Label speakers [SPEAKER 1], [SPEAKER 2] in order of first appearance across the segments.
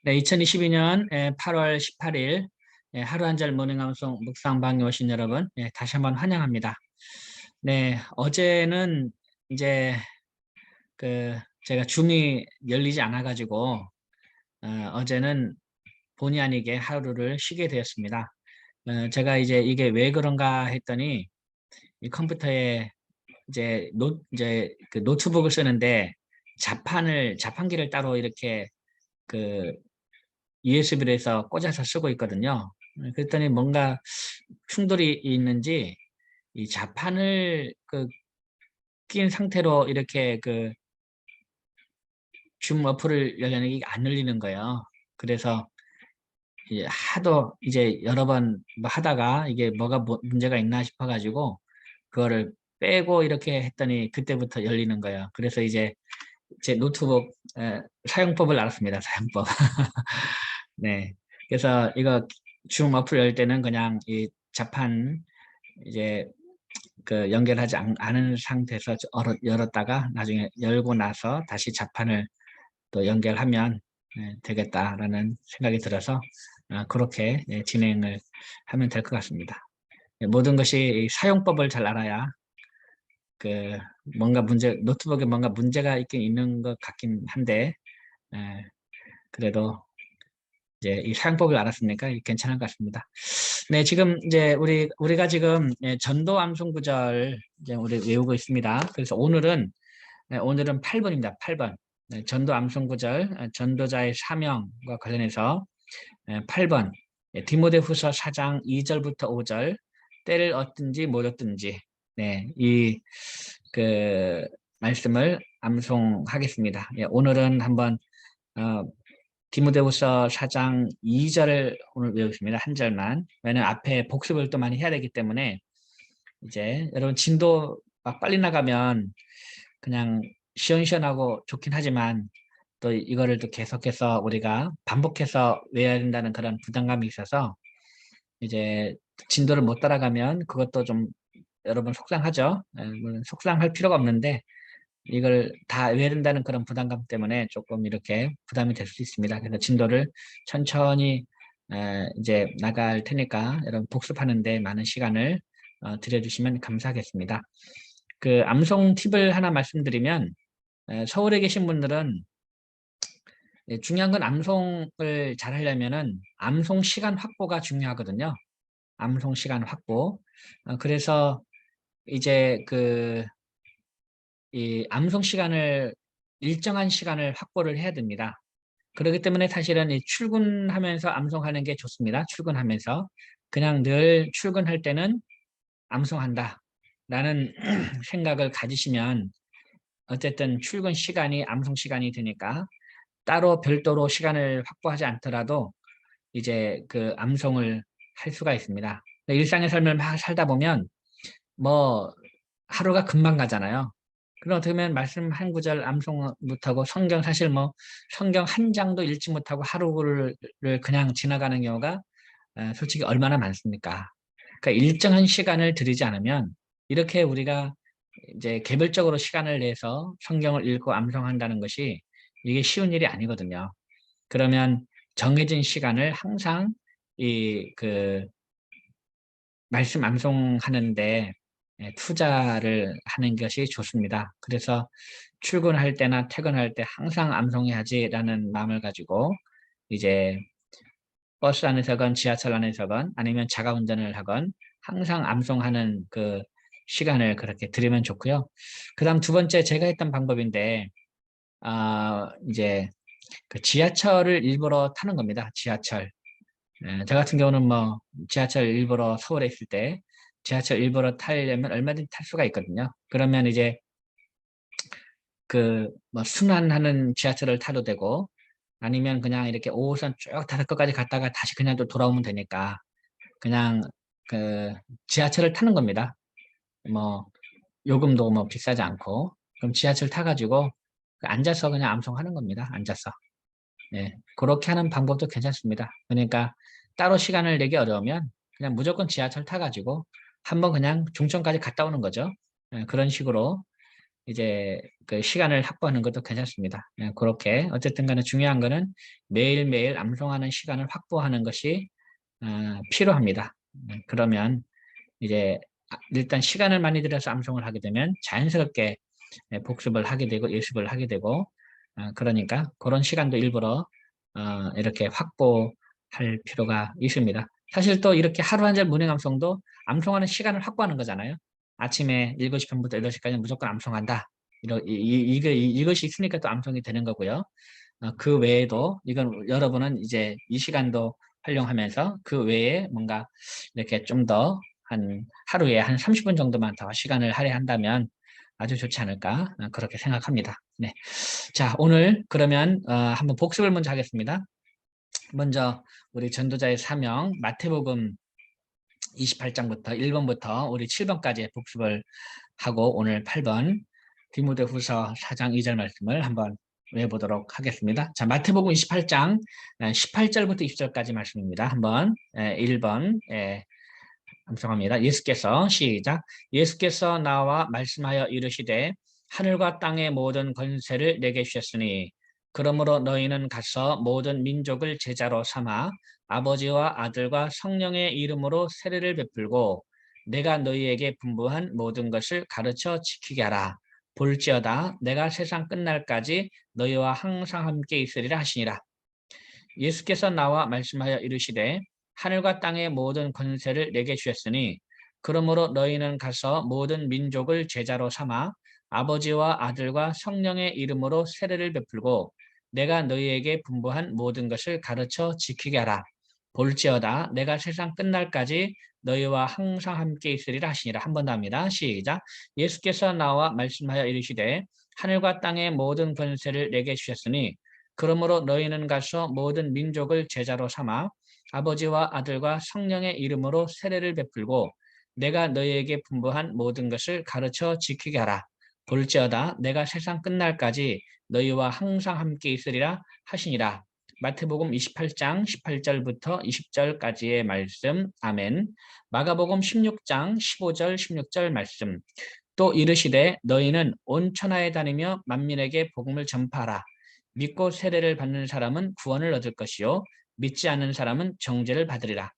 [SPEAKER 1] 네, 2022년 8월 18일 하루 한 절 모닝 방송 묵상방에 오신 여러분, 다시 한번 환영합니다. 네, 어제는 이제 그 제가 줌이 열리지 않아 가지고 어제는 본의 아니게 하루를 쉬게 되었습니다. 제가 이제 이게 왜 그런가 했더니 이 컴퓨터에 이제 그 노트북을 쓰는데 자판기를 따로 이렇게 그 USB로 해서 꽂아서 쓰고 있거든요. 그랬더니 뭔가 충돌이 있는지 이 자판을 낀 상태로 이렇게 줌 어플을 열려는 게 안 열리는 거예요. 그래서 이제 하도 이제 여러 번 뭐 하다가 이게 뭐가 문제가 있나 싶어가지고 그거를 빼고 이렇게 했더니 그때부터 열리는 거예요. 그래서 이제 제 노트북 사용법을 알았습니다. 사용법. 네. 그래서 이거 줌 어플 열 때는 그냥 이 자판 이제 연결하지 않은 상태에서 열었다가 나중에 열고 나서 다시 자판을 또 연결하면 되겠다라는 생각이 들어서 그렇게 진행을 하면 될 것 같습니다. 모든 것이 이 사용법을 잘 알아야 그 노트북에 뭔가 문제가 있긴 있는 것 같긴 한데 예, 그래도 이제 이 사용법을 알았으니까 괜찮은 것 같습니다. 네, 지금 이제 우리가 지금 전도 암송 구절 이제 우리 외우고 있습니다. 그래서 오늘은 8번입니다. 8번. 전도 암송 구절, 전도자의 사명과 관련해서 8번. 디모데후서 4장 2절부터 5절. 때를 얻든지 못 얻든지. 네, 이 그 말씀을 암송하겠습니다. 오늘은 한번 어, 디모데후서 4장 2절을 오늘 외우겠습니다. 한 절만. 왜냐면 앞에 복습을 또 많이 해야 되기 때문에 이제 여러분 진도 막 빨리 나가면 그냥 시원시원하고 좋긴 하지만 또 이거를 또 계속해서 우리가 반복해서 외워야 된다는 그런 부담감이 있어서 이제 진도를 못 따라가면 그것도 좀 여러분 속상하죠. 물론 속상할 필요가 없는데 이걸 다 외워야 된다는 그런 부담감 때문에 조금 이렇게 부담이 될 수 있습니다. 그래서 진도를 천천히 이제 나갈 테니까 여러분 복습하는데 많은 시간을 들여주시면 감사하겠습니다. 그 암송 팁을 하나 말씀드리면 서울에 계신 분들은 중요한 건 암송을 잘 하려면은 암송 시간 확보가 중요하거든요. 암송 시간 확보. 그래서 이제 이 암송 시간을 일정한 시간을 확보를 해야 됩니다. 그렇기 때문에 사실은 이 출근하면서 암송하는 게 좋습니다. 출근하면서 그냥 늘 출근할 때는 암송한다 라는 생각을 가지시면 어쨌든 출근 시간이 암송 시간이 되니까 따로 별도로 시간을 확보하지 않더라도 이제 그 암송을 할 수가 있습니다. 일상의 삶을 막 살다 보면 뭐 하루가 금방 가잖아요. 그럼 어떻게 보면 말씀 한 구절 암송 못하고 성경 사실 뭐 성경 한 장도 읽지 못하고 하루를 그냥 지나가는 경우가 솔직히 얼마나 많습니까? 그러니까 일정한 시간을 들이지 않으면 이렇게 우리가 이제 개별적으로 시간을 내서 성경을 읽고 암송한다는 것이 이게 쉬운 일이 아니거든요. 그러면 정해진 시간을 항상 말씀 암송하는데 투자를 하는 것이 좋습니다. 그래서 출근할 때나 퇴근할 때 항상 암송해야지라는 마음을 가지고 이제 버스 안에서건 지하철 안에서건 아니면 자가 운전을 하건 항상 암송하는 그 시간을 그렇게 들이면 좋고요. 그다음 두 번째 제가 했던 방법인데 이제 그 지하철을 일부러 타는 겁니다. 지하철. 저 같은 경우는 뭐 지하철 일부러 서울에 있을 때 지하철 일부러 타려면 얼마든지 탈 수가 있거든요. 그러면 이제 그 뭐 순환하는 지하철을 타도 되고 아니면 그냥 이렇게 5호선 쭉 다섯 끝까지 갔다가 다시 그냥 또 돌아오면 되니까 그냥 그 지하철을 타는 겁니다. 뭐 요금도 뭐 비싸지 않고 그럼 지하철 타가지고 앉아서 그냥 암송하는 겁니다. 앉아서. 네, 그렇게 하는 방법도 괜찮습니다. 그러니까 따로 시간을 내기 어려우면 그냥 무조건 지하철 타가지고 한번 그냥 중천까지 갔다 오는 거죠. 그런 식으로 이제 그 시간을 확보하는 것도 괜찮습니다. 그렇게 어쨌든 간에 중요한 거는 매일매일 암송하는 시간을 확보하는 것이 필요합니다. 그러면 이제 일단 시간을 많이 들여서 암송을 하게 되면 자연스럽게 복습을 하게 되고 예습을 하게 되고 그러니까 그런 시간도 일부러 이렇게 확보할 필요가 있습니다. 사실 또 이렇게 하루 한 절 문행 암송도 암송하는 시간을 확보하는 거잖아요. 아침에 7시 반부터 8시까지 무조건 암송한다. 이것이 있으니까 또 암송이 되는 거고요. 그 외에도 이건 여러분은 이제 이 시간도 활용하면서 그 외에 뭔가 이렇게 좀 더 한 하루에 한 30분 정도만 더 시간을 할애한다면 아주 좋지 않을까 그렇게 생각합니다. 네. 자, 오늘 그러면 한번 복습을 먼저 하겠습니다. 먼저 우리 전도자의 사명 마태복음 28장부터 1번부터 우리 7번까지 복습을 하고 오늘 8번 디모데후서 4장 2절 말씀을 한번 외워보도록 하겠습니다. 자, 마태복음 28장 18절부터 20절까지 말씀입니다. 한번 1번 암송합니다. 예수께서 시작. 예수께서 나와 말씀하여 이르시되 하늘과 땅의 모든 권세를 내게 주셨으니 그러므로 너희는 가서 모든 민족을 제자로 삼아 아버지와 아들과 성령의 이름으로 세례를 베풀고 내가 너희에게 분부한 모든 것을 가르쳐 지키게 하라. 볼지어다 내가 세상 끝날까지 너희와 항상 함께 있으리라 하시니라. 예수께서 나와 말씀하여 이르시되 하늘과 땅의 모든 권세를 내게 주셨으니 그러므로 너희는 가서 모든 민족을 제자로 삼아 아버지와 아들과 성령의 이름으로 세례를 베풀고 내가 너희에게 분부한 모든 것을 가르쳐 지키게 하라. 볼지어다 내가 세상 끝날까지 너희와 항상 함께 있으리라 하시니라. 한 번 더 합니다. 시작. 예수께서 나와 말씀하여 이르시되 하늘과 땅의 모든 권세를 내게 주셨으니 그러므로 너희는 가서 모든 민족을 제자로 삼아 아버지와 아들과 성령의 이름으로 세례를 베풀고 내가 너희에게 분부한 모든 것을 가르쳐 지키게 하라. 볼지어다 내가 세상 끝날까지 너희와 항상 함께 있으리라 하시니라. 마태복음 28장 18절부터 20절까지의 말씀. 아멘. 마가복음 16장 15절 16절 말씀. 또 이르시되 너희는 온 천하에 다니며 만민에게 복음을 전파하라. 믿고 세례를 받는 사람은 구원을 얻을 것이요 믿지 않는 사람은 정죄를 받으리라.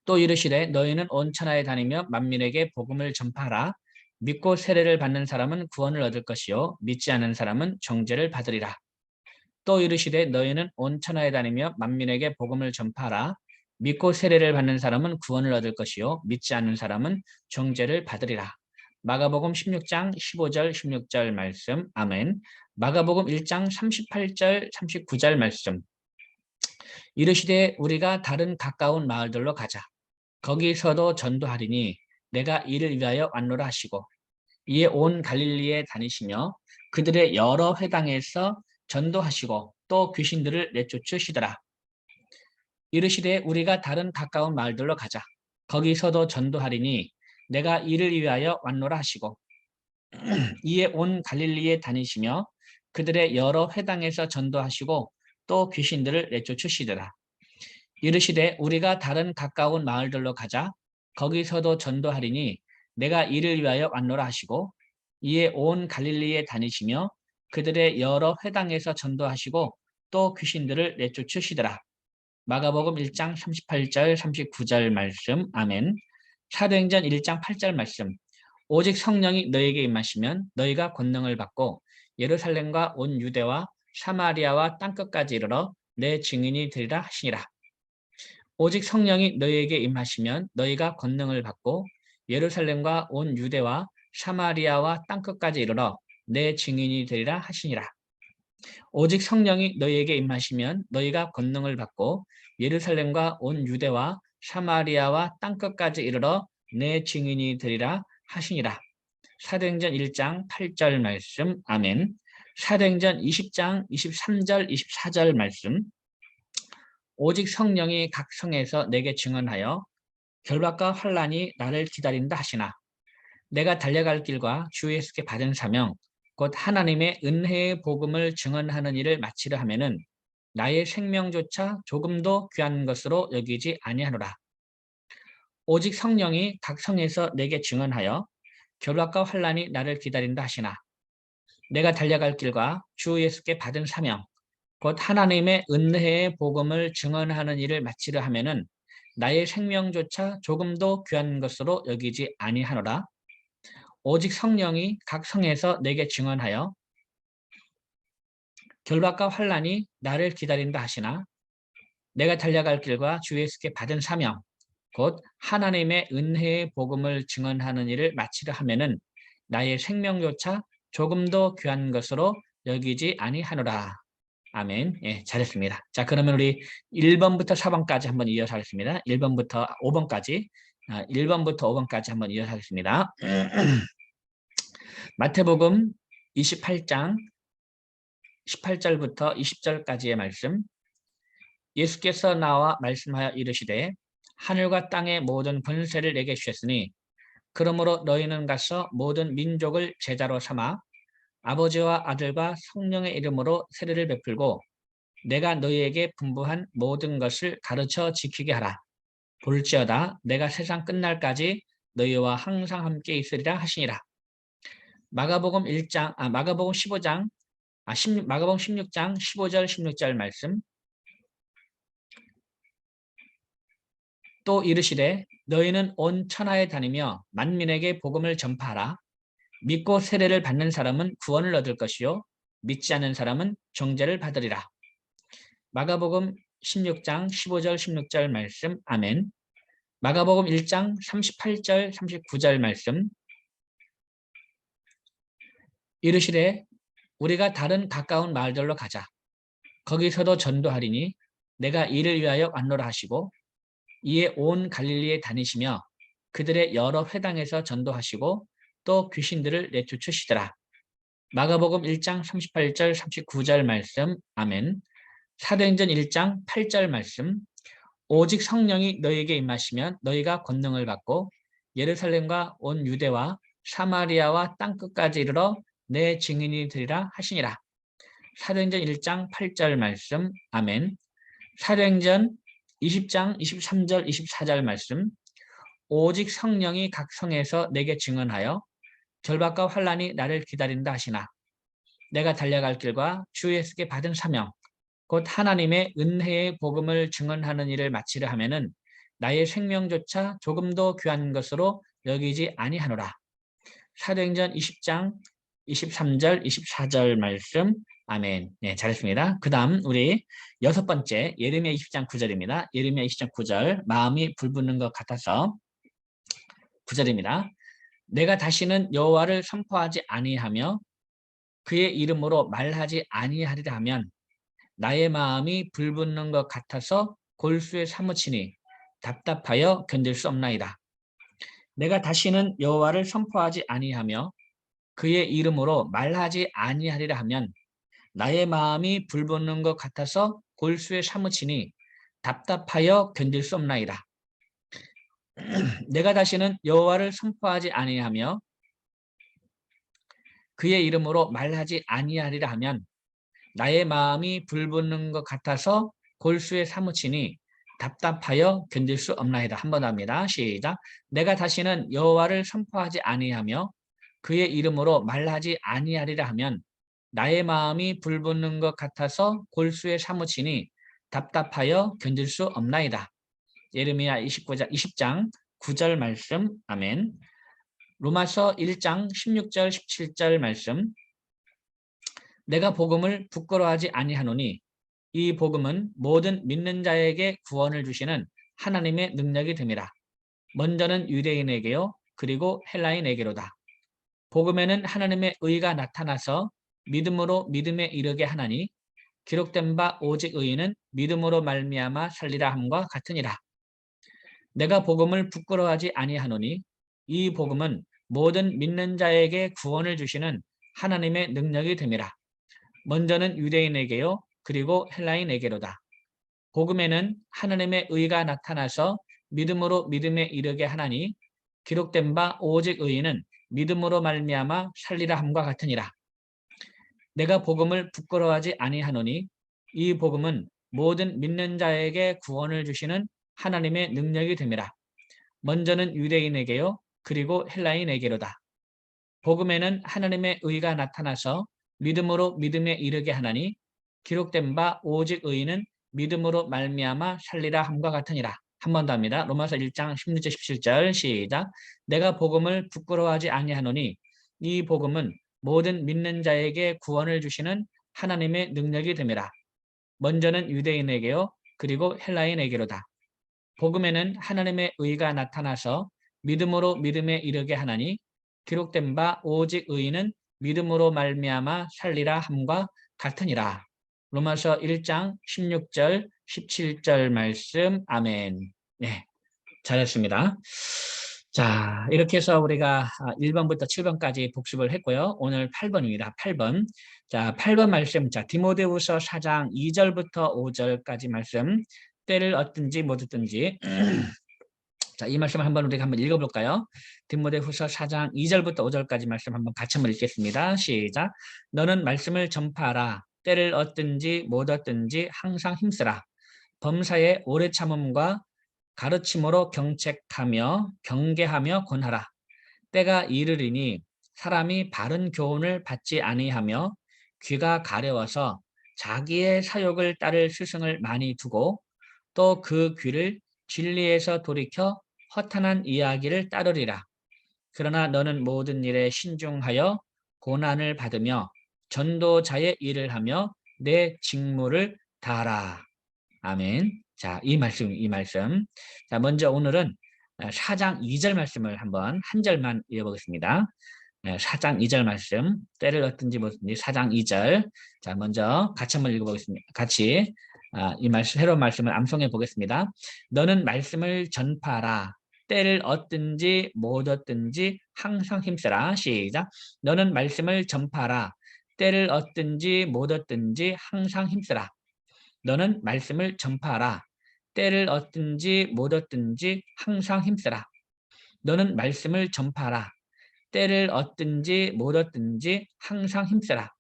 [SPEAKER 1] 또 이르시되 너희는 온 천하에 다니며 만민에게 복음을 전파하라. 믿고 세례를 받는 사람은 구원을 얻을 것이요 믿지 않는 사람은 정죄를 받으리라. 또 이르시되 너희는 온 천하에 다니며 만민에게 복음을 전파하라. 믿고 세례를 받는 사람은 구원을 얻을 것이요 믿지 않는 사람은 정죄를 받으리라. 마가복음 16장 15절 16절 말씀. 아멘. 마가복음 1장 38절 39절 말씀. 이르시되 우리가 다른 가까운 마을들로 가자. 거기서도 전도하리니 내가 이를 위하여 왔노라 하시고 이에 온 갈릴리에 다니시며 그들의 여러 회당에서 전도하시고 또 귀신들을 내쫓으시더라. 이르시되 우리가 다른 가까운 마을들로 가자. 거기서도 전도하리니 내가 이를 위하여 왔노라 하시고 이에 온 갈릴리에 다니시며 그들의 여러 회당에서 전도하시고 또 귀신들을 내쫓으시더라. 이르시되 우리가 다른 가까운 마을들로 가자. 거기서도 전도하리니 내가 이를 위하여 왔노라 하시고 이에 온 갈릴리에 다니시며 그들의 여러 회당에서 전도하시고 또 귀신들을 내쫓으시더라. 마가복음 1장 38절 39절 말씀. 아멘. 사도행전 1장 8절 말씀. 오직 성령이 너에게 임하시면 너희가 권능을 받고 예루살렘과 온 유대와 사마리아와 땅끝까지 이르러 내 증인이 되리라 하시니라. 오직 성령이 너희에게 임하시면 너희가 권능을 받고 예루살렘과 온 유대와 사마리아와 땅끝까지 이르러 내 증인이 되리라 하시니라. 오직 성령이 너희에게 임하시면 너희가 권능을 받고 예루살렘과 온 유대와 사마리아와 땅끝까지 이르러 내 증인이 되리라 하시니라. 사도행전 1장 8절 말씀. 아멘. 사도행전 20장 23절 24절 말씀. 오직 성령이 각 성에서 내게 증언하여 결박과 환난이 나를 기다린다 하시나 내가 달려갈 길과 주 예수께 받은 사명 곧 하나님의 은혜의 복음을 증언하는 일을 마치려 하면은 나의 생명조차 조금도 귀한 것으로 여기지 아니하노라. 오직 성령이 각 성에서 내게 증언하여 결박과 환난이 나를 기다린다 하시나 내가 달려갈 길과 주 예수께 받은 사명 곧 하나님의 은혜의 복음을 증언하는 일을 마치려 하면은 나의 생명조차 조금도 귀한 것으로 여기지 아니하노라. 오직 성령이 각 성에서 내게 증언하여 결박과 환난이 나를 기다린다 하시나 내가 달려갈 길과 주 예수께 받은 사명 곧 하나님의 은혜의 복음을 증언하는 일을 마치려 하면은 나의 생명조차 조금도 귀한 것으로 여기지 아니하노라. 아멘. 예, 잘했습니다. 자, 그러면 우리 1번부터 4번까지 한번 이어서 하겠습니다. 1번부터 5번까지. 1번부터 5번까지 한번 이어서 하겠습니다. 마태복음 28장 18절부터 20절까지의 말씀. 예수께서 나와 말씀하여 이르시되 하늘과 땅의 모든 권세를 내게 주셨으니 그러므로 너희는 가서 모든 민족을 제자로 삼아 아버지와 아들과 성령의 이름으로 세례를 베풀고 내가 너희에게 분부한 모든 것을 가르쳐 지키게 하라. 볼지어다 내가 세상 끝날까지 너희와 항상 함께 있으리라 하시니라. 마가복음 15장 마가복음 16장 15절 16절 말씀. 또 이르시되 너희는 온 천하에 다니며 만민에게 복음을 전파하라. 믿고 세례를 받는 사람은 구원을 얻을 것이요 믿지 않는 사람은 정죄를 받으리라. 마가복음 16장 15절 16절 말씀. 아멘. 마가복음 1장 38절 39절 말씀. 이르시되 우리가 다른 가까운 마을들로 가자. 거기서도 전도하리니 내가 이를 위하여 왔노라 하시고 이에 온 갈릴리에 다니시며 그들의 여러 회당에서 전도하시고 또 귀신들을 내쫓으시더라. 마가복음 1장 38절 39절 말씀. 아멘. 사도행전 1장 8절 말씀. 오직 성령이 너희에게 임하시면 너희가 권능을 받고 예루살렘과 온 유대와 사마리아와 땅끝까지 이르러 내 증인이 되리라 하시니라. 사도행전 1장 8절 말씀. 아멘. 사도행전 20장 23절 24절 말씀. 오직 성령이 각 성에서 내게 증언하여 결박과 환난이 나를 기다린다 하시나 내가 달려갈 길과 주 예수께 받은 사명 곧 하나님의 은혜의 복음을 증언하는 일을 마치려 하면은 나의 생명조차 조금도 귀한 것으로 여기지 아니하노라. 사도행전 20장 23절 24절 말씀. 아멘. 네, 잘했습니다. 그 다음 우리 6번째 예레미야 20장 9절입니다. 예레미야 20장 9절. 마음이 불붙는 것 같아서 9절입니다. 내가 다시는 여호와를 선포하지 아니하며 그의 이름으로 말하지 아니하리라 하면 나의 마음이 불붙는 것 같아서 골수에 사무치니 답답하여 견딜 수 없나이다. 내가 다시는 여호와를 선포하지 아니하며 그의 이름으로 말하지 아니하리라 하면 나의 마음이 불붙는 것 같아서 골수에 사무치니 답답하여 견딜 수 없나이다. 내가 다시는 여호와를 선포하지 아니하며 그의 이름으로 말하지 아니하리라 하면 나의 마음이 불붙는 것 같아서 골수에 사무치니 답답하여 견딜 수 없나이다. 한 번 합니다. 시작. 내가 다시는 여호와를 선포하지 아니하며 그의 이름으로 말하지 아니하리라 하면 나의 마음이 불붙는 것 같아서 골수에 사무치니 답답하여 견딜 수 없나이다. 예레미야 20장 9절 말씀. 아멘. 로마서 1장 16절 17절 말씀. 내가 복음을 부끄러워하지 아니하노니 이 복음은 모든 믿는 자에게 구원을 주시는 하나님의 능력이 됨이라. 먼저는 유대인에게요 그리고 헬라인에게로다. 복음에는 하나님의 의가 나타나서 믿음으로 믿음에 이르게 하나니 기록된 바 오직 의인은 믿음으로 말미암아 살리라 함과 같으니라. 내가 복음을 부끄러워하지 아니하노니 이 복음은 모든 믿는 자에게 구원을 주시는 하나님의 능력이 됨이라. 먼저는 유대인에게요 그리고 헬라인에게로다. 복음에는 하나님의 의가 나타나서 믿음으로 믿음에 이르게 하나니 기록된 바 오직 의인은 믿음으로 말미암아 살리라 함과 같으니라. 내가 복음을 부끄러워하지 아니하노니 이 복음은 모든 믿는 자에게 구원을 주시는 하나님의 능력이 됨이라. 먼저는 유대인에게요 그리고 헬라인에게로다. 복음에는 하나님의 의가 나타나서 믿음으로 믿음에 이르게 하나니 기록된 바 오직 의인은 믿음으로 말미암아 살리라 함과 같으니라. 한 번 더 합니다. 로마서 1장 16절 17절 시작. 내가 복음을 부끄러워하지 아니하노니 이 복음은 모든 믿는 자에게 구원을 주시는 하나님의 능력이 됨이라. 먼저는 유대인에게요 그리고 헬라인에게로다. 복음에는 하나님의 의가 나타나서 믿음으로 믿음에 이르게 하나니 기록된 바 오직 의인은 믿음으로 말미암아 살리라 함과 같으니라. 로마서 1장 16절 17절 말씀. 아멘. 네, 잘했습니다. 자, 이렇게 해서 우리가 1번부터 7번까지 복습을 했고요. 오늘 8번입니다. 8번. 자, 8번 말씀. 자, 디모데후서 4장 2절부터 5절까지 말씀. 때를 얻든지 못 얻든지. 자, 이 말씀 우리가 한번 읽어볼까요? 디모데후서 4장 2절부터 5절까지 말씀 같이 한번 읽겠습니다. 시작. 너는 말씀을 전파하라. 때를 얻든지 못 얻든지 항상 힘쓰라. 범사에 오래 참음과 가르침으로 경책하며 경계하며 권하라. 때가 이르리니 사람이 바른 교훈을 받지 아니하며 귀가 가려워서 자기의 사욕을 따를 스승을 많이 두고 또 그 귀를 진리에서 돌이켜 허탄한 이야기를 따르리라. 그러나 너는 모든 일에 신중하여 고난을 받으며 전도자의 일을 하며 내 직무를 다하라. 아멘. 자, 이 말씀. 자, 먼저 오늘은 4장 2절 말씀을 한 절만 읽어보겠습니다. 4장 2절 말씀. 때를 얻든지 못든지 4장 2절. 자, 먼저 같이 한번 읽어보겠습니다. 같이 이 말씀, 새로운 말씀을 암송해 보겠습니다. 너는 말씀을 전파하라. 때를 얻든지 못 얻든지 항상 힘쓰라. 시작. 너는 말씀을 전파하라. 때를 얻든지 못 얻든지 항상 힘쓰라. 너는 말씀을 전파하라. 때를 얻든지 못 얻든지 항상 힘쓰라. 너는 말씀을 전파하라. 때를 얻든지 못 얻든지 항상 힘쓰라.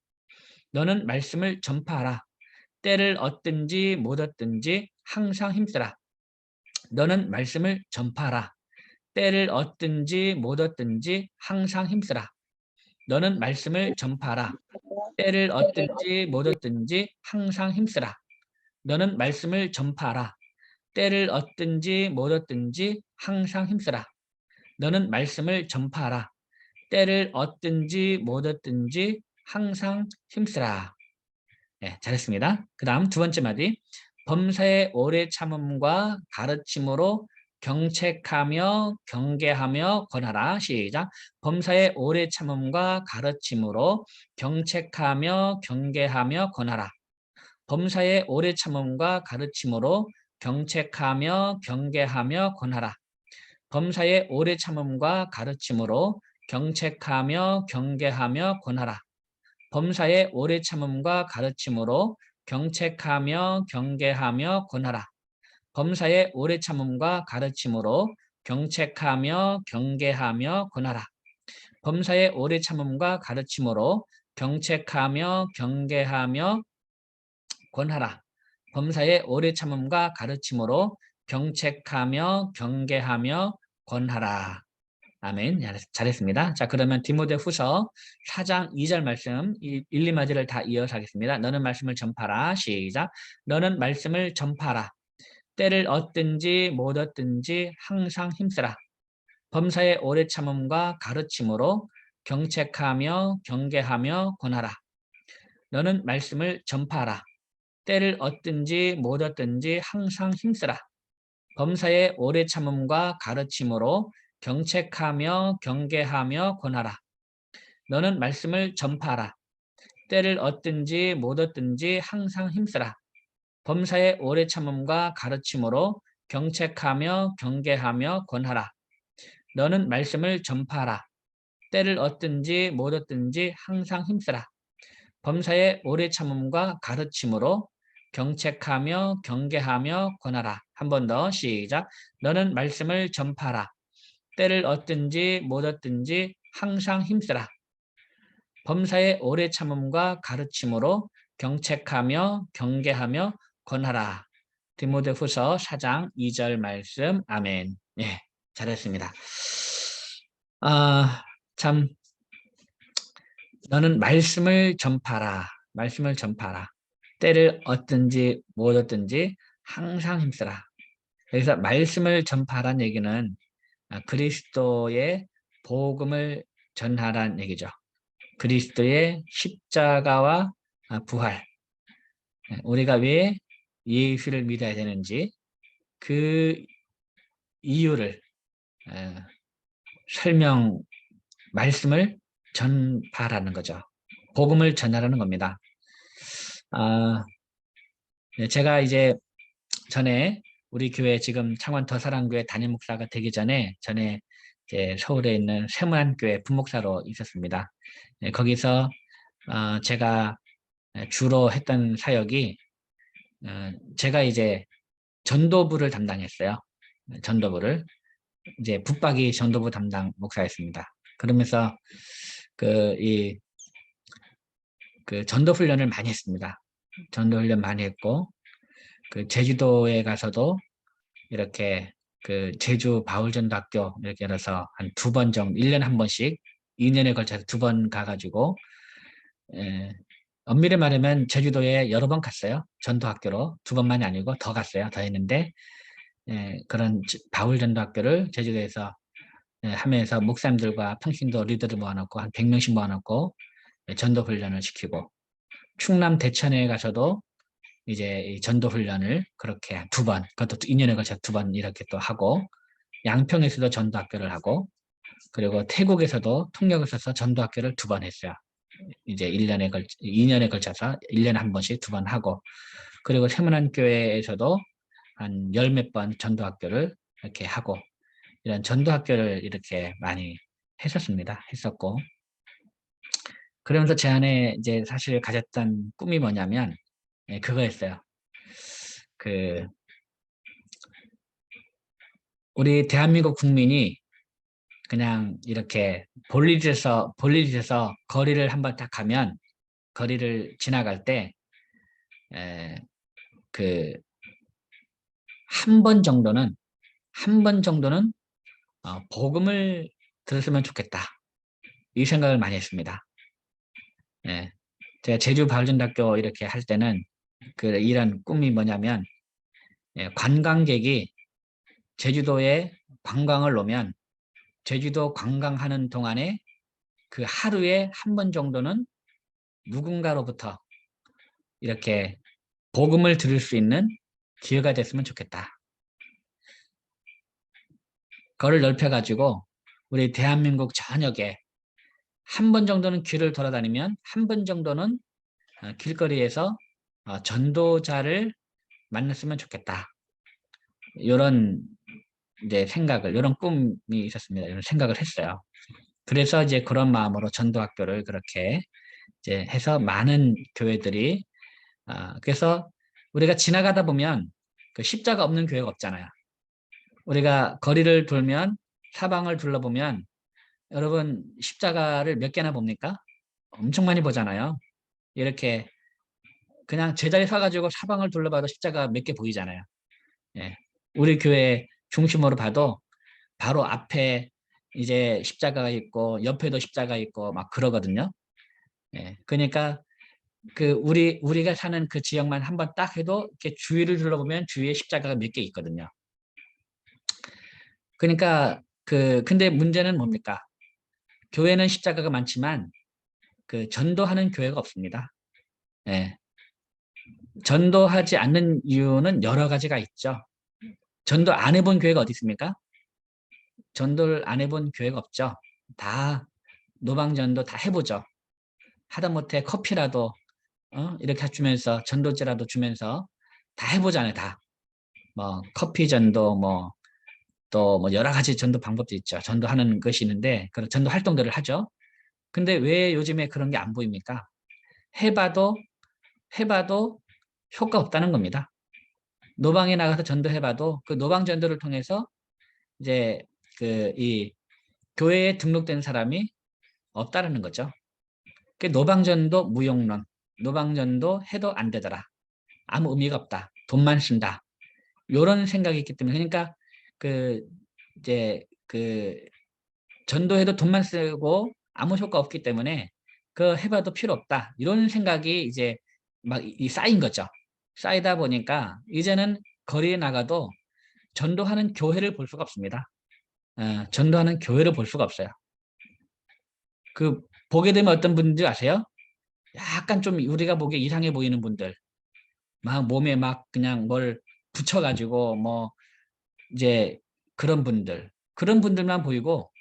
[SPEAKER 1] 너는 말씀을 전파하라. 때를 얻든지 못 얻든지 항상 힘쓰라. 너는 말씀을 전파하라. 때를 얻든지 못 얻든지 항상 힘쓰라. 너는 말씀을 전파하라. 때를 얻든지 못 얻든지 항상 힘쓰라. 너는 말씀을 전파하라. 때를 얻든지 못 얻든지 항상 힘쓰라. 너는 말씀을 전파하라. 때를 얻든지 못 얻든지 항상 힘쓰라. 네, 잘했습니다. 그 다음 두 번째 마디. 범사의 오래 참음과 가르침으로 경책하며 경계하며 권하라. 시작. 범사의 오래 참음과 가르침으로 경책하며 경계하며 권하라. 범사의 오래 참음과 가르침으로 경책하며 경계하며 권하라. 범사의 오래 참음과 가르침으로 경책하며 경계하며 권하라. 범사의 오래 참음과 가르침으로 경책하며 경계하며 권하라. 범사의 오래 참음과 가르침으로 경책하며 경계하며 권하라. 범사의 오래 참음과 가르침으로 경책하며 경계하며 권하라. 범사의 오래 참음과 가르침으로 경책하며 경계하며 권하라. 아멘. 잘했습니다. 자, 그러면 디모데후서 4장 2절 말씀 1, 2마디를 다 이어서 하겠습니다. 너는 말씀을 전파라. 시작. 너는 말씀을 전파라. 때를 얻든지 못 얻든지 항상 힘쓰라. 범사의 오래 참음과 가르침으로 경책하며 경계하며 권하라. 너는 말씀을 전파하라. 때를 얻든지 못 얻든지 항상 힘쓰라. 범사의 오래 참음과 가르침으로 경책하며 경계하며 권하라. 너는 말씀을 전파하라. 때를 얻든지 못 얻든지 항상 힘쓰라. 범사의 오래 참음과 가르침으로 경책하며 경계하며 권하라. 너는 말씀을 전파하라. 때를 얻든지 못 얻든지 항상 힘쓰라. 범사의 오래 참음과 가르침으로 경책하며 경계하며 권하라. 한 번 더 시작. 너는 말씀을 전파하라. 때를 얻든지 못 얻든지 항상 힘쓰라. 범사의 오래 참음과 가르침으로 경책하며 경계하며 권하라. 디모데후서 4장 2절 말씀. 아멘. 예, 잘했습니다. 참 너는 말씀을 전파라. 말씀을 전파라. 때를 얻든지 못 얻든지 항상 힘쓰라. 여기서 말씀을 전파란 얘기는 그리스도의 복음을 전하란 얘기죠. 그리스도의 십자가와 부활. 우리가 왜 예수를 믿어야 되는지 그 이유를 설명, 말씀을 전파라는 거죠. 복음을 전하라는 겁니다. 제가 이제 전에 우리 교회 지금 창원 더사랑교회 담임 목사가 되기 전에 이제 서울에 있는 세문안교회 부목사로 있었습니다. 거기서 제가 주로 했던 사역이 제가 이제 전도부를 담당했어요. 전도부를 이제 붙박이 전도부 담당 목사였습니다. 그러면서 그 전도 훈련을 많이 했습니다. 전도 훈련 많이 했고 그 제주도에 가서도 이렇게 그 제주 바울전도학교 이렇게 열어서 한 2번 정도 1년에 한 번씩 2년에 걸쳐서 2번 가가지고 엄밀히 말하면 제주도에 여러 번 갔어요. 전도학교로 2번만이 아니고 더 갔어요. 더 했는데 그런 바울전도학교를 제주도에서 하면서 목사님들과 평신도 리더들 모아놓고 한 100명씩 모아놓고 전도 훈련을 시키고 충남 대천에 가서도 이제 전도 훈련을 그렇게 2번, 그것도 2년에 걸쳐 2번 이렇게 또 하고 양평에서도 전도학교를 하고 그리고 태국에서도 통역을 써서 전도학교를 2번 했어요. 이제 2년에 걸쳐서 1년에 한 번씩 2번 하고 그리고 세문안교회에서도 한 10몇 번 전도학교를 이렇게 하고 이런 전도학교를 이렇게 많이 했었고 그러면서 제 안에 이제 사실 가졌던 꿈이 뭐냐면 그거였어요. 그 우리 대한민국 국민이 그냥 이렇게 볼일에서 거리를 한번 딱 가면 거리를 지나갈 때 그 한 번 정도는 복음을 들었으면 좋겠다. 이 생각을 많이 했습니다. 제가 제주 바울전도학교 이렇게 할 때는 이런 꿈이 뭐냐면 관광객이 제주도에 관광을 오면 제주도 관광하는 동안에 그 하루에 한 번 정도는 누군가로부터 이렇게 복음을 들을 수 있는 기회가 됐으면 좋겠다. 그거를 넓혀가지고 우리 대한민국 전역에 한 번 정도는 길을 돌아다니면 한 번 정도는 길거리에서 전도자를 만났으면 좋겠다. 이런 이제 이런 꿈이 있었습니다. 이런 생각을 했어요. 그래서 이제 그런 마음으로 전도학교를 그렇게 이제 해서 많은 교회들이 그래서 우리가 지나가다 보면 그 십자가 없는 교회가 없잖아요. 우리가 거리를 돌면 사방을 둘러보면 여러분 십자가를 몇 개나 봅니까? 엄청 많이 보잖아요. 이렇게 그냥 제자리 서가지고 사방을 둘러봐도 십자가 몇 개 보이잖아요. 예. 우리 교회 중심으로 봐도 바로 앞에 이제 십자가가 있고 옆에도 십자가 있고 막 그러거든요. 예. 그러니까 우리가 사는 그 지역만 한번 딱 해도 이렇게 주위를 둘러보면 주위에 십자가가 몇 개 있거든요. 그러니까 근데 문제는 뭡니까? 교회는 십자가가 많지만 전도하는 교회가 없습니다. 예. 전도하지 않는 이유는 여러 가지가 있죠. 전도 안 해본 교회가 어디 있습니까? 전도를 안 해본 교회가 없죠. 다 노방전도 다 해보죠. 하다못해 커피라도 이렇게 주면서 전도제라도 주면서 다 해보잖아요. 다. 뭐 커피 전도 또 여러 가지 전도 방법도 있죠. 전도하는 것이 있는데 그런 전도 활동들을 하죠. 근데 왜 요즘에 그런 게 안 보입니까? 해봐도 효과 없다는 겁니다. 노방에 나가서 전도해봐도 그 노방 전도를 통해서 이제 이 교회에 등록된 사람이 없다라는 거죠. 그 노방전도 무용론, 노방전도 해도 안 되더라. 아무 의미가 없다. 돈만 쓴다. 이런 생각이 있기 때문에 그러니까 이제 전도해도 돈만 쓰고 아무 효과 없기 때문에 그 해봐도 필요 없다. 이런 생각이 이제 막 쌓인 거죠. 쌓이다 보니까 이제는 거리에 나가도 전도하는 교회를 볼 수가 없습니다. 전도하는 교회를 볼 수가 없어요. 그 보게 되면 어떤 분들 아세요? 약간 좀 우리가 보기에 이상해 보이는 분들, 막 몸에 막 그냥 뭘 붙여가지고 뭐 이제 그런 분들만 보이고,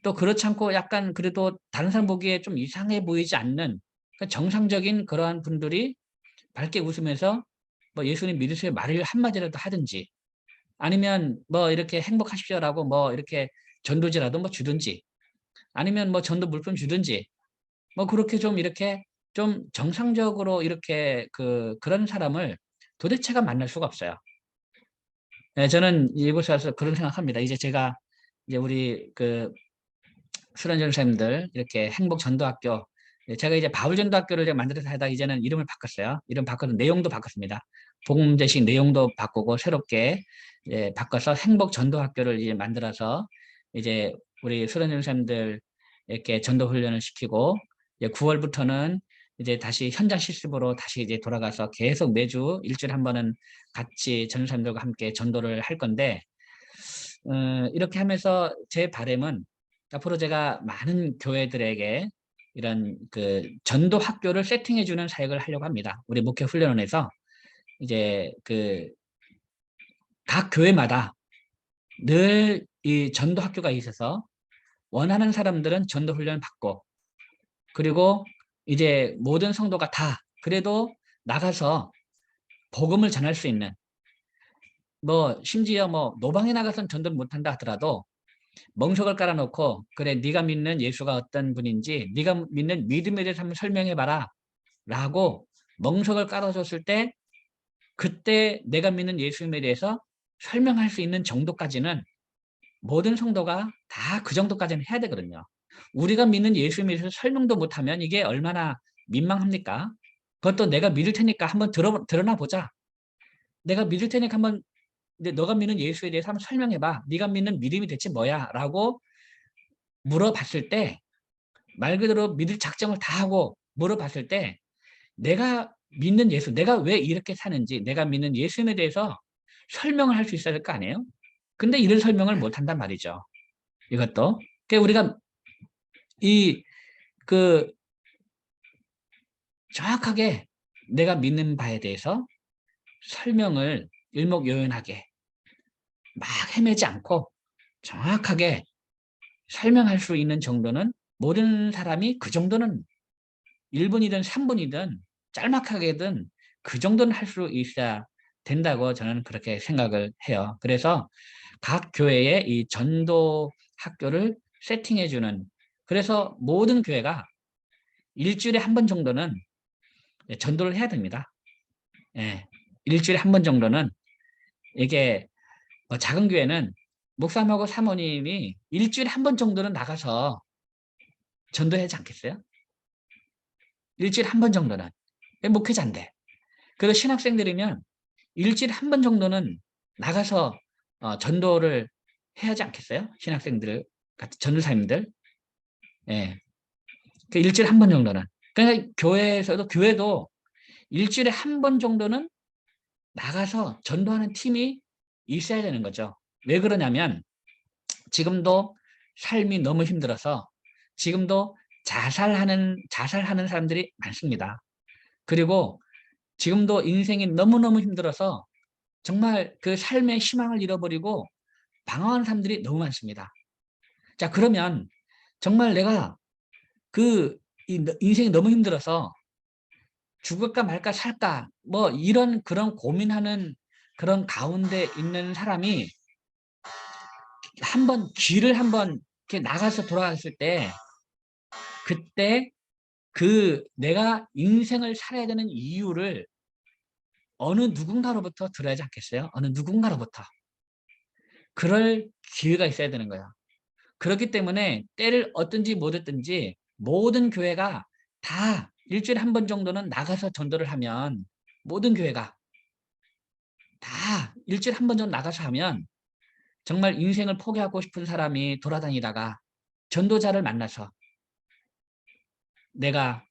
[SPEAKER 1] 또 그렇지 않고 약간 그래도 다른 사람 보기에 좀 이상해 보이지 않는 정상적인 그러한 분들이 밝게 웃으면서 뭐 예수님 믿으세요 말을 한마디라도 하든지, 아니면 뭐 이렇게 행복하십시오라고 뭐 이렇게 전도지라도 뭐 주든지, 아니면 뭐 전도 물품 주든지, 뭐 그렇게 좀 이렇게 좀 정상적으로 이렇게 그런 사람을 도대체가 만날 수가 없어요. 네, 저는 이곳에 와서 그런 생각합니다. 이제 제가 이제 우리 수련전 선생님들 이렇게 행복 전도학교, 제가 이제 바울 전도학교를 제가 만들어서 하다 이제는 이름을 바꿨어요. 이름 바꿔서 내용도 바꿨습니다. 복음제식 내용도 바꾸고 새롭게 바꿔서 행복 전도학교를 이제 만들어서 이제 우리 수련전 선생님들 이렇게 전도 훈련을 시키고, 이제 9월부터는 이제 다시 현장 실습으로 다시 이제 돌아가서 계속 매주 일주일에 한 번은 같이 전도사님들과 함께 전도를 할 건데, 이렇게 하면서 제 바람은 앞으로 제가 많은 교회들에게 이런 전도 학교를 세팅해 주는 사역을 하려고 합니다. 우리 목회 훈련원에서 이제 각 교회마다 늘 이 전도 학교가 있어서 원하는 사람들은 전도 훈련 받고, 그리고 이제 모든 성도가 다 그래도 나가서 복음을 전할 수 있는, 뭐 심지어 뭐 노방에 나가서는 전도를 못한다 하더라도 멍석을 깔아놓고, 그래 네가 믿는 예수가 어떤 분인지 네가 믿는 믿음에 대해서 한번 설명해봐라 라고 멍석을 깔아줬을 때, 그때 내가 믿는 예수님에 대해서 설명할 수 있는 정도까지는 모든 성도가 다 그 정도까지는 해야 되거든요. 우리가 믿는 예수님에 대해서 설명도 못하면 이게 얼마나 민망합니까? 그것도 내가 믿을 테니까 한번 드러나 보자. 내가 믿을 테니까 한번, 근데 너가 믿는 예수에 대해서 한번 설명해봐. 네가 믿는 믿음이 대체 뭐야? 라고 물어봤을 때, 말 그대로 믿을 작정을 다 하고 물어봤을 때, 내가 믿는 예수, 내가 왜 이렇게 사는지, 내가 믿는 예수님에 대해서 설명을 할 수 있어야 될 거 아니에요? 근데 이런 설명을 못 한단 말이죠. 이것도. 그러니까 우리가 이, 그, 정확하게 내가 믿는 바에 대해서 설명을 일목요연하게 막 헤매지 않고 정확하게 설명할 수 있는 정도는, 모든 사람이 그 정도는 1분이든 3분이든 짤막하게든 그 정도는 할 수 있어야 된다고 저는 그렇게 생각을 해요. 그래서 각 교회에 이 전도 학교를 세팅해주는, 그래서 모든 교회가 일주일에 한 번 정도는 전도를 해야 됩니다. 예, 일주일에 한 번 정도는. 이게 작은 교회는 목사님하고 사모님이 일주일에 한 번 정도는 나가서 전도하지 않겠어요? 일주일에 한 번 정도는. 목회자인데. 그리고 신학생들이면 일주일에 한 번 정도는 나가서 전도를 해야 하지 않겠어요? 신학생들, 같은 전도사님들. 예. 그 일주일에 한 번 정도는. 그러니까 교회도 일주일에 한 번 정도는 나가서 전도하는 팀이 있어야 되는 거죠. 왜 그러냐면 지금도 삶이 너무 힘들어서 지금도 자살하는 사람들이 많습니다. 그리고 지금도 인생이 너무너무 힘들어서 정말 그 삶의 희망을 잃어버리고 방황하는 사람들이 너무 많습니다. 자, 그러면 정말 내가 인생이 너무 힘들어서 죽을까 말까 살까 뭐 이런 그런 고민하는 그런 가운데 있는 사람이 길을 한번 이렇게 나가서 돌아갔을 때, 그때 내가 인생을 살아야 되는 이유를 어느 누군가로부터 들어야지 않겠어요? 어느 누군가로부터. 그럴 기회가 있어야 되는 거예요. 그렇기 때문에 때를 얻든지 못 얻든지 모든 교회가 다 일주일에 한 번 정도는 나가서 전도를 하면, 모든 교회가 다 일주일에 한 번 정도 나가서 하면 정말 인생을 포기하고 싶은 사람이 돌아다니다가 전도자를 만나서 내가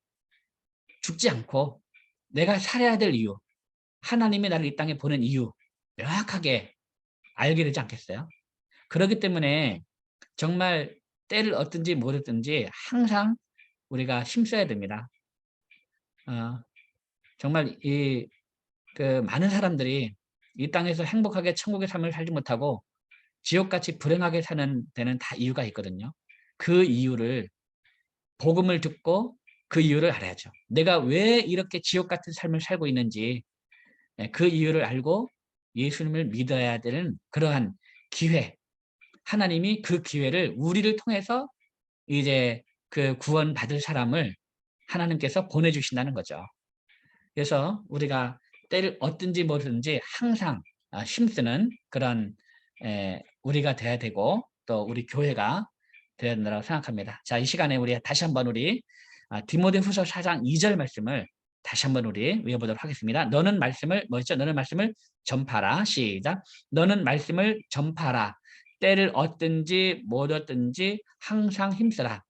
[SPEAKER 1] 죽지 않고 내가 살아야 될 이유, 하나님이 나를 이 땅에 보낸 이유 명확하게 알게 되지 않겠어요? 그렇기 때문에 정말 때를 얻든지 못 얻든지 항상 우리가 힘써야 됩니다. 정말 그 많은 사람들이 이 땅에서 행복하게 천국의 삶을 살지 못하고 지옥같이 불행하게 사는 데는 다 이유가 있거든요. 그 이유를 복음을 듣고 그 이유를 알아야죠. 내가 왜 이렇게 지옥 같은 삶을 살고 있는지 그 이유를 알고 예수님을 믿어야 되는 그러한 기회, 하나님이 그 기회를 우리를 통해서 이제 그 구원 받을 사람을 하나님께서 보내주신다는 거죠. 그래서 우리가 때를 얻든지 뭐든지 항상 힘쓰는 그런 우리가 돼야 되고 또 우리 교회가 되어야 된다고 생각합니다. 자, 이 시간에 우리 다시 한번 우리 디모데후서 4장 2절 말씀을 다시 한번 우리 외워보도록 하겠습니다. 너는 말씀을 뭐였죠? 너는 말씀을 전파라. 시작. 너는 말씀을 전파라. 때를 얻든지 못 얻든지 항상 힘쓰라.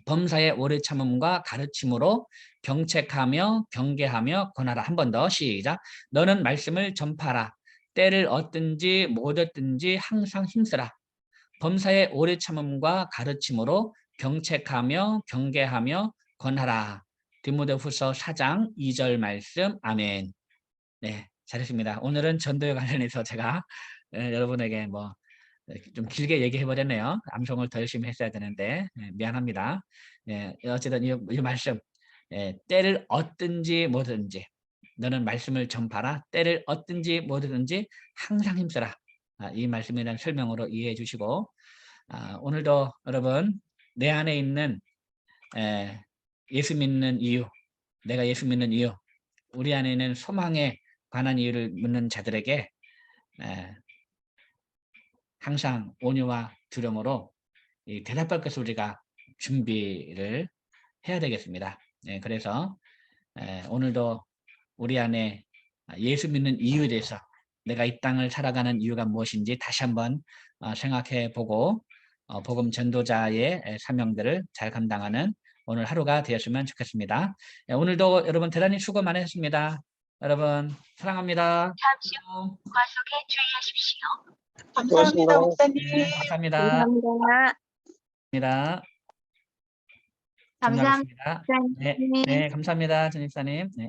[SPEAKER 1] 범사의 오래 참음과 가르침으로 경책하며 경계하며 권하라. 한 번 더 시작. 너는 말씀을 전파라. 때를 얻든지 못 얻든지 항상 힘쓰라. 범사의 오래 참음과 가르침으로 경책하며 경계하며 권하라. 디모데후서 4장 2절 말씀. 아멘. 네, 잘했습니다. 오늘은 전도에 관련해서 제가 여러분에게 뭐 좀 길게 얘기해 버렸네요. 암송을 더 열심히 했어야 되는데 미안합니다. 어쨌든 이 말씀 때를 얻든지 뭐든지 너는 말씀을 전파라. 때를 얻든지 뭐든지 항상 힘써라. 이 말씀에 대한 설명으로 이해해 주시고 오늘도 여러분 내 안에 있는 예수 믿는 이유, 내가 예수 믿는 이유, 우리 안에 있는 소망에 관한 이유를 묻는 자들에게 항상 온유와 두려움으로 대답할 것을 우리가 준비를 해야 되겠습니다. 그래서 오늘도 우리 안에 예수 믿는 이유에 대해서 내가 이 땅을 살아가는 이유가 무엇인지 다시 한번 생각해 보고 복음 전도자의 사명들을 잘 감당하는 오늘 하루가 되었으면 좋겠습니다. 오늘도 여러분 대단히 수고 많으셨습니다. 여러분 사랑합니다.
[SPEAKER 2] 잠시 후 과속에 주의하십시오.
[SPEAKER 3] 감사합니다, 목사님.
[SPEAKER 1] 네, 감사합니다.
[SPEAKER 2] 감사합니다.
[SPEAKER 1] 감사합니다.
[SPEAKER 2] 감사합니다.
[SPEAKER 1] 네, 네, 감사합니다, 전입사님. 네.